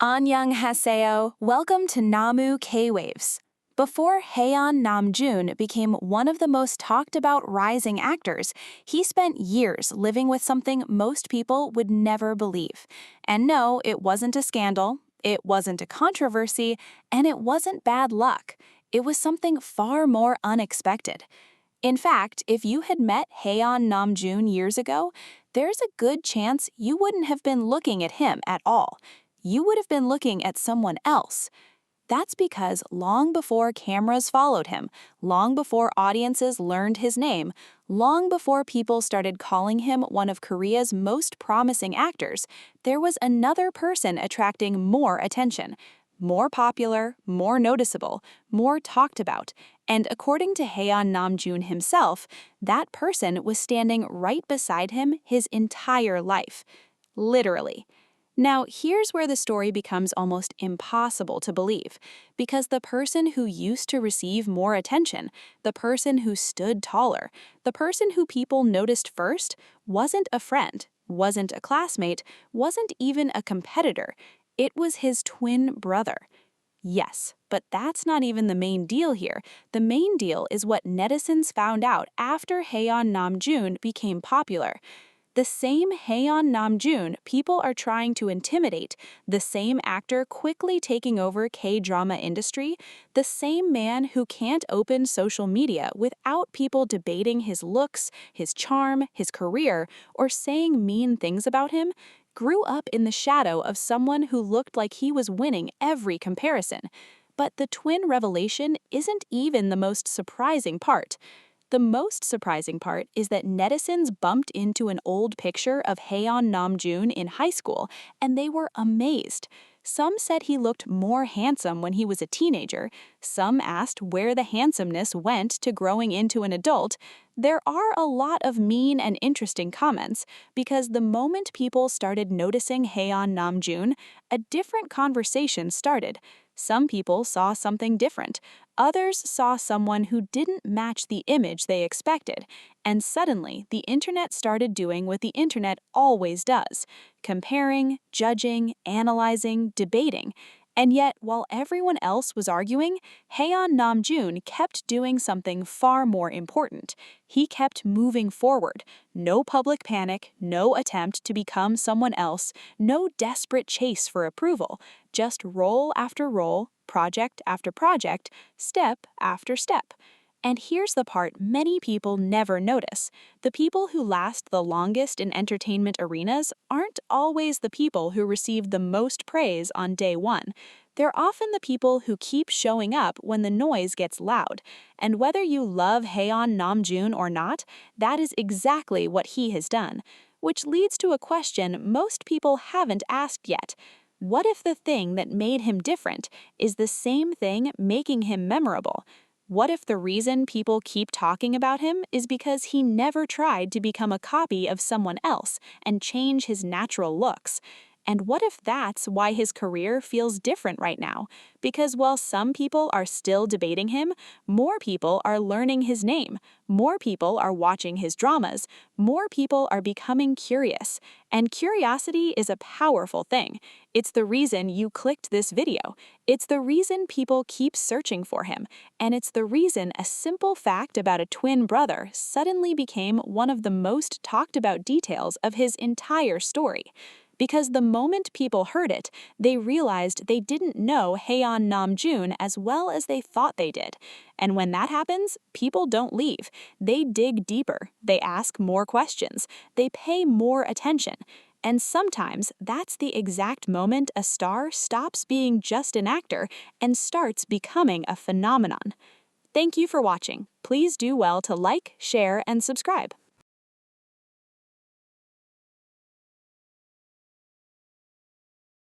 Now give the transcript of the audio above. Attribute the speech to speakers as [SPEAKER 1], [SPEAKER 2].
[SPEAKER 1] Annyeonghaseyo, welcome to Namu K-Waves. Before Haeon Namjoon became one of the most talked about rising actors, he spent years living with something most people would never believe. And no, it wasn't a scandal, it wasn't a controversy, and it wasn't bad luck. It was something far more unexpected. In fact, if you had met Haeon Namjoon years ago, there's a good chance you wouldn't have been looking at him at all. You would have been looking at someone else. That's because long before cameras followed him, long before audiences learned his name, long before people started calling him one of Korea's most promising actors, there was another person attracting more attention, more popular, more noticeable, more talked about. And according to Haeon Namjoon himself, that person was standing right beside him his entire life. Literally. Now, here's where the story becomes almost impossible to believe, because the person who used to receive more attention, the person who stood taller, the person who people noticed first, wasn't a friend, wasn't a classmate, wasn't even a competitor. It was his twin brother. Yes, but that's not even the main deal here. The main deal is what netizens found out after Haeon Namjoon became popular. The same Haeon Namjoon people are trying to intimidate, the same actor quickly taking over K-drama industry, the same man who can't open social media without people debating his looks, his charm, his career, or saying mean things about him, grew up in the shadow of someone who looked like he was winning every comparison. But the twin revelation isn't even the most surprising part. The most surprising part is that netizens bumped into an old picture of Haeon Namjoon in high school, and they were amazed. Some said he looked more handsome when he was a teenager. Some asked where the handsomeness went to growing into an adult. There are a lot of mean and interesting comments, because the moment people started noticing Haeon Namjoon, a different conversation started. Some people saw something different. Others saw someone who didn't match the image they expected, and suddenly the internet started doing what the internet always does: comparing, judging, analyzing, debating. And yet, while everyone else was arguing, Haeon Namjoon kept doing something far more important. He kept moving forward. No public panic, no attempt to become someone else, no desperate chase for approval, just role after role, project after project, step after step. And here's the part many people never notice. The people who last the longest in entertainment arenas aren't always the people who receive the most praise on day one. They're often the people who keep showing up when the noise gets loud. And whether you love Haeon Namjoon or not, that is exactly what he has done. Which leads to a question most people haven't asked yet. What if the thing that made him different is the same thing making him memorable? What if the reason people keep talking about him is because he never tried to become a copy of someone else and change his natural looks? And what if that's why his career feels different right now? Because while some people are still debating him, more people are learning his name, more people are watching his dramas, more people are becoming curious. And curiosity is a powerful thing. It's the reason you clicked this video. It's the reason people keep searching for him. And it's the reason a simple fact about a twin brother suddenly became one of the most talked about details of his entire story. Because the moment people heard it, they realized they didn't know Haeon Namjoon as well as they thought they did. And when that happens, people don't leave. They dig deeper, they ask more questions, they pay more attention. And sometimes that's the exact moment a star stops being just an actor and starts becoming a phenomenon. Thank you for watching. Please do well to like, share, and subscribe.